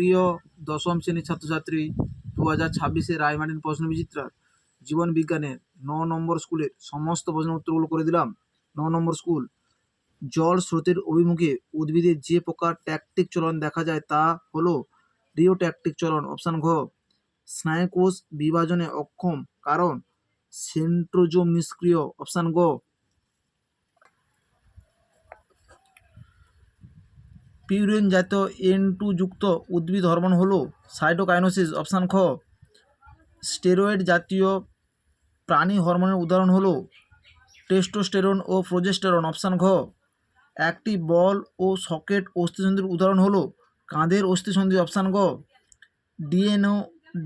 প্রিয় দশম শ্রেণীর ছাত্রছাত্রী, 2026 রায়মার্টিন প্রশ্ন বিচিত্রার জীবন বিজ্ঞানের 9 নম্বর স্কুলের সমস্ত প্রশ্নের উত্তরগুলো করে দিলাম। 9 নম্বর স্কুল, জল স্রোতের অভিমুখে উদ্ভিদের যে প্রকার ট্যাকটিক চলন দেখা যায় তা হলো রিওট্যাকটিক চলন। অপশান ঘ। স্নায়ুকোষ বিভাজনে অক্ষম কারণ সেন্ট্রোজোম নিষ্ক্রিয়। অপশান গ। পিউরিন জাতীয় N2 যুক্ত উদ্ভিদ হরমোন হলো সাইটোকাইনেসিস। অপশান খ। স্টেরয়েড জাতীয় প্রাণী হরমোনের উদাহরণ হলো টেস্টোস্টেরন ও প্রোজেস্টেরন। অপশান ঘ। একটি বল ও সকেট অস্থিসন্ধির উদাহরণ হলো কাঁধের অস্থিসন্ধি। অপশান গ।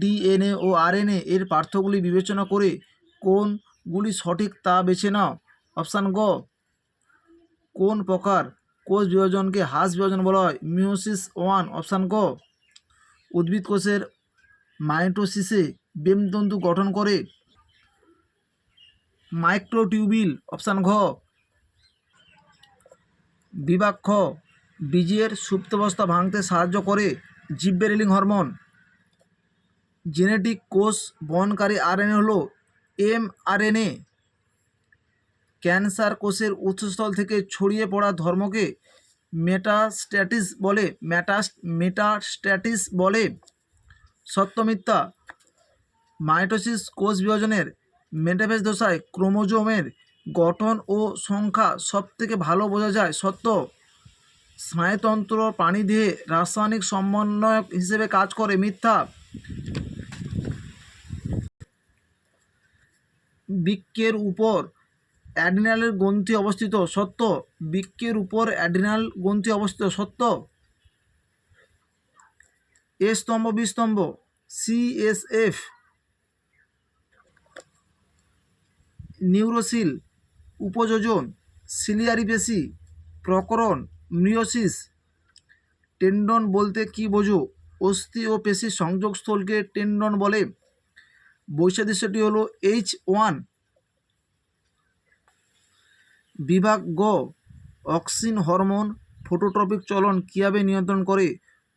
ডিএনএ ও আরএনএ এর পার্থক্যগুলি বিবেচনা করে কোনগুলি সঠিক তা বেছে নাও। অপশান গ। কোন প্রকার কোষ বিভাজনকে হ্রাস বিভাজন বলা হয়? মিওসিস 1। অপশান গ। উদ্ভিদ কোষের মাইটোসিসে বেমতন্তু গঠন করে মাইক্রোটিউবিল। অপশান ঘ। বিভাগ খ। বীজের সুপ্তাবস্থা ভাঙতে সাহায্য করে জিববেরেলিং হরমোন। জেনেটিক কোষ বহনকারী আরএনএ হলো এমআরএনএ। ক্যান্সার কোষের উৎসস্থল থেকে ছড়িয়ে পড়া ধর্মকে মেটাস্ট্যাটিস বলে। সত্য মিথ্যা? মাইটোসিস কোষ বিভাজনের মেটাফেজ দশায় ক্রোমোজোমের গঠন ও সংখ্যা সবথেকে ভালো বোঝা যায়। সত্য। স্নায়ুতন্ত্র প্রাণীদেহে রাসায়নিক সমন্বয়ক হিসেবে কাজ করে। মিথ্যা। বৃক্কের উপর অ্যাড্রিনালের গ্রন্থি অবস্থিত। সত্য। বৃক্কের উপর অ্যাড্রিনাল গ্রন্থি অবস্থিত। সত্য। এ স্তম্ভ বি স্তম্ভ CSF নিউরোসিল উপযোজন সিলিয়ারি পেশি প্রকরণ মিওসিস। টেন্ডন বলতে কি বোঝো? অস্থি ও পেশির সংযোগস্থলকে টেন্ডন বলে। বৈসাদৃশ্যটি হলো H1। বিভাগ গ। অক্সিন হরমোন ফটোট্রপিক চলন কীভাবে নিয়ন্ত্রণ করে?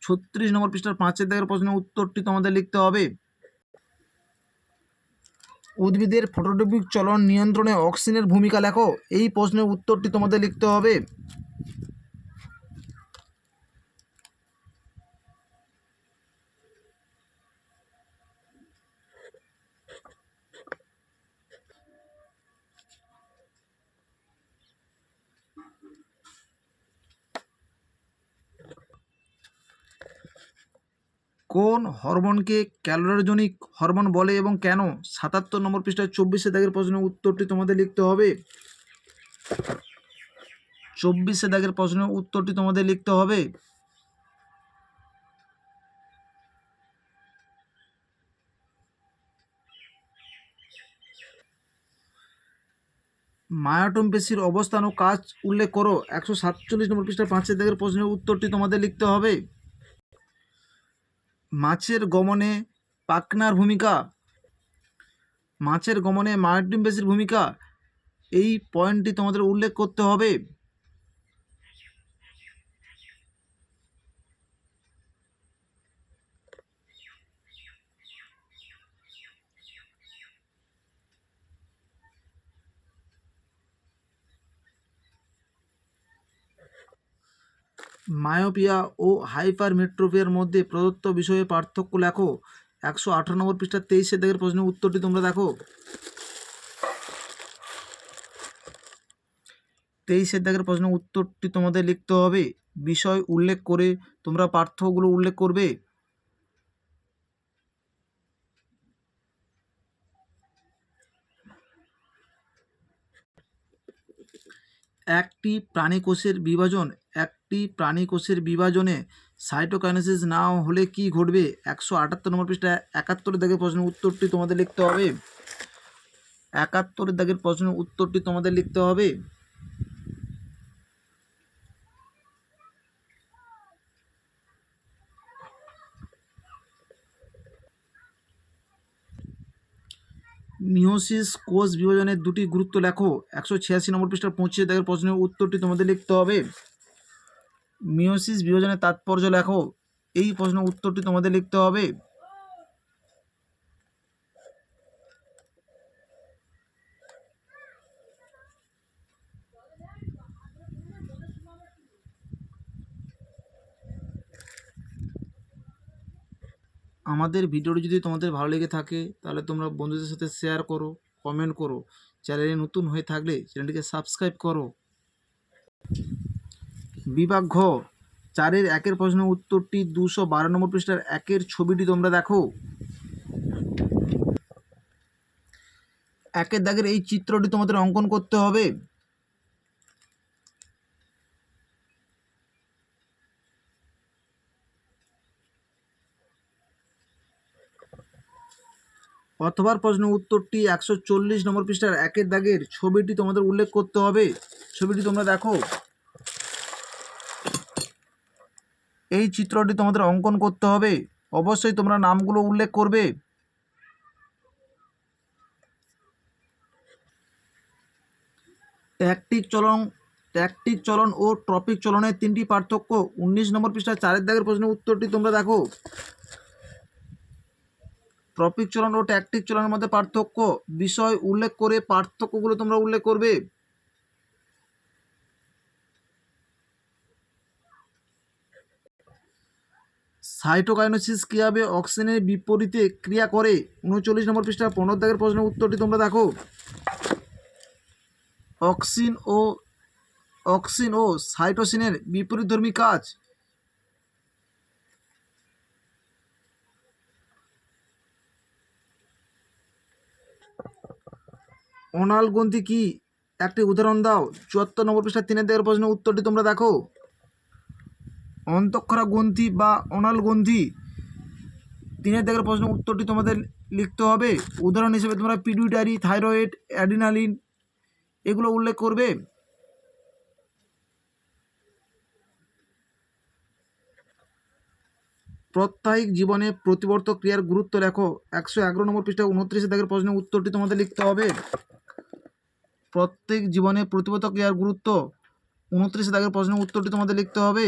36 নম্বর পৃষ্ঠার 5 দাগের প্রশ্নের উত্তরটি তোমাদের লিখতে হবে। উদ্ভিদের ফটোট্রপিক চলন নিয়ন্ত্রণে অক্সিনের ভূমিকা লেখো। এই প্রশ্নের উত্তরটি তোমাদের লিখতে হবে। কোন হরমোনকে ক্যালোরিজনিক হরমোন বলে এবং কেন? 77 নম্বর পৃষ্ঠায় 24 দাগের প্রশ্নের উত্তরটি তোমাদের লিখতে হবে। 24 দাগের প্রশ্নের উত্তরটি তোমাদের লিখতে হবে। মায়োটম পেশির অবস্থান ও কাজ উল্লেখ করো। 147 নম্বর পৃষ্ঠায় 5 দাগের প্রশ্নের উত্তরটি তোমাদের লিখতে হবে। মাছের গমনে পাখনার ভূমিকা। মাছের গমনে মায়োটম পেশির ভূমিকা, এই পয়েন্টটি তোমাদের উল্লেখ করতে হবে। মায়োপিয়া ও হাইপারমেট্রোপিয়ার মধ্যে প্রদত্ত বিষয়ে পার্থক্য লেখো। 118 নম্বর পৃষ্ঠার 23 দাগের প্রশ্নের উত্তরটি তোমরা দেখো। 23 দাগের প্রশ্নের উত্তরটি তোমাদের লিখতে হবে। বিষয় উল্লেখ করে তোমরা পার্থক্যগুলো উল্লেখ করবে। একটি প্রাণী কোষের বিভাজনে সাইটোকাইনেসিস না হলে কি ঘটবে? 178 নম্বর পৃষ্ঠায় 71 দাগের প্রশ্নের উত্তরটি তোমাদের লিখতে হবে। 71 দাগের প্রশ্নের উত্তরটি তোমাদের লিখতে হবে। মিওসিস কোষ বিভাজনের দুটি গুরুত্ব লেখো। 186 নম্বর পৃষ্ঠার 25 দাগের প্রশ্নের উত্তরটি তোমাদের লিখতে হবে। মিওসিস বিভাজনের তাৎপর্য লেখো। এই প্রশ্নের উত্তরটি তোমাদের লিখতে হবে। আমাদের ভিডিওটি যদি তোমাদের ভালো লেগে থাকে তাহলে তোমরা বন্ধুদের সাথে শেয়ার করো, কমেন্ট করো। চ্যানেলে নতুন হয়ে থাকলে চ্যানেলটিকে সাবস্ক্রাইব করো। বিভাগ ঘ 4-এর 1-এর প্রশ্নের উত্তরটি 212 নম্বর পৃষ্ঠার 1-এর ছবিটি তোমরা দেখো। 1-এর দাগের এই চিত্রটি তোমাদের অঙ্কন করতে হবে। অথবা প্রশ্নের উত্তরটি 140 নম্বর পৃষ্ঠার 1-এর দাগের ছবিটি তোমাদের উল্লেখ করতে হবে। ছবিটি তোমরা দেখো। এই চিত্রটি তোমাদের অঙ্কন করতে হবে। অবশ্যই তোমরা নামগুলো উল্লেখ করবে। ট্যাকটিক চলন ও ট্রপিক চলনের 3টি পার্থক্য 19 নম্বর পৃষ্ঠার 4-এর দাগের প্রশ্নের উত্তরটি তোমরা দেখো। ট্রপিক চলন ও ট্যাকটিক চলনের মধ্যে পার্থক্য বিষয় উল্লেখ করে পার্থক্যগুলো তোমরা উল্লেখ করবে। সাইটোকাইনেসিস কিভাবে অক্সিজেনের বিপরীতে ক্রিয়া করে 39 নম্বর পৃষ্ঠার 15 দাগের প্রশ্নের উত্তরটি তোমরা দেখো। অক্সিন ও সাইটোসিনের বিপরীতধর্মী কাজ। অনাল গ্রন্থি কি, একটি উদাহরণ দাও। 74 নম্বর পৃষ্ঠার 3-এর দাগের প্রশ্নের উত্তরটি তোমরা দেখো। অন্তঃক্ষরা গ্রন্থি বা অনাল গ্রন্থি 3-এর দাগের প্রশ্নের উত্তরটি তোমাদের লিখতে হবে। উদাহরণ হিসেবে তোমরা পিটুইটারি, থাইরয়েড, অ্যাডিনালিন এগুলো উল্লেখ করবে। প্রত্যাহিক জীবনে প্রতিবর্ত ক্রিয়ার গুরুত্ব লেখো। 111 নম্বর পৃষ্ঠা 29 দাগের প্রশ্নের উত্তরটি তোমাদের লিখতে হবে। প্রত্যেক জীবনে প্রতিবর্ত ক্রিয়ার গুরুত্ব 29 দাগের প্রশ্নের উত্তরটি তোমাদের লিখতে হবে।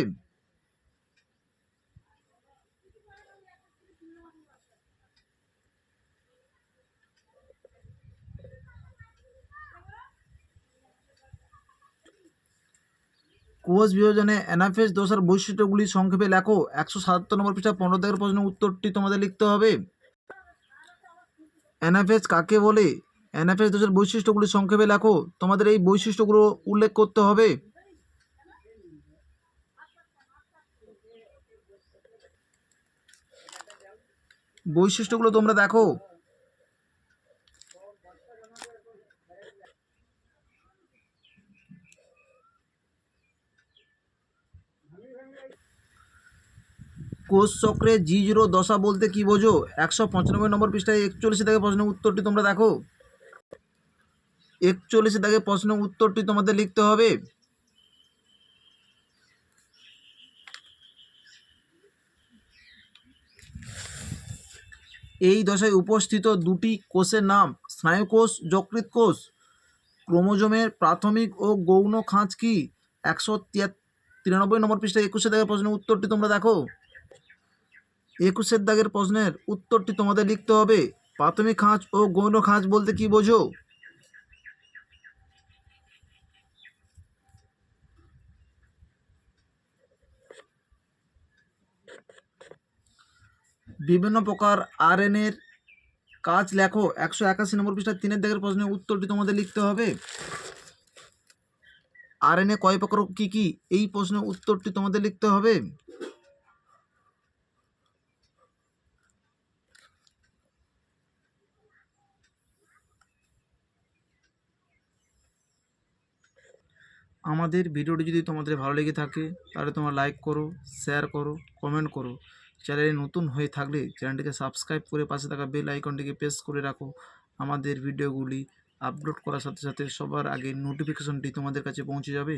কোষ বিভাজনে অ্যানাফেজ দশার বৈশিষ্ট্যগুলি সংক্ষেপে লেখো। 177 নম্বর পৃষ্ঠা 15 দাগের প্রশ্নের উত্তরটি তোমাদের লিখতে হবে। অ্যানাফেজ কাকে বলে, অ্যানাফেজ দোষের বৈশিষ্ট্যগুলি সংক্ষেপে লেখো। তোমাদের এই বৈশিষ্ট্যগুলো উল্লেখ করতে হবে। বৈশিষ্ট্যগুলো তোমরা দেখো। কোষ চক্রে G0 দশা বলতে কি বোঝো। 195 নম্বর পৃষ্ঠায় 41 দাগের প্রশ্নের উত্তরটি তোমরা দেখো। 41 দাগের প্রশ্নের উত্তরটি তোমাদের লিখতে হবে। এই দশায় উপস্থিত দুটি কোষের নাম স্নায়ুকোষ, যকৃৎ কোষ। ক্রোমোজোমের প্রাথমিক ও গৌণ খাঁজ কি। 193 নম্বর পৃষ্ঠায় 21 দাগের প্রশ্নের উত্তরটি তোমরা দেখো। 21 দাগের প্রশ্নের উত্তরটি তোমাদের লিখতে হবে। প্রাথমিক খাঁজ ও গৌণ খাঁজ বলতে কি বোঝো। বিভিন্ন প্রকার আরএনএর কাজ লেখো। 181 নম্বর পৃষ্ঠার 3-এর দাগের প্রশ্নের উত্তরটি তোমাদের লিখতে হবে। আরএনএ কয় প্রকার কি কি, এই প্রশ্নের উত্তরটি তোমাদের লিখতে হবে। আমাদের ভিডিওটি যদি তোমাদের ভালো লেগে থাকে তাহলে তোমরা লাইক করো, শেয়ার করো, কমেন্ট করো। চ্যানেলে নতুন হয়ে থাকলে চ্যানেলটিকে সাবস্ক্রাইব করে পাশে থাকা বেল আইকনটিকে প্রেস করে রাখো। আমাদের ভিডিওগুলি আপলোড করার সাথে সাথে সবার আগে নোটিফিকেশনটি তোমাদের কাছে পৌঁছে যাবে।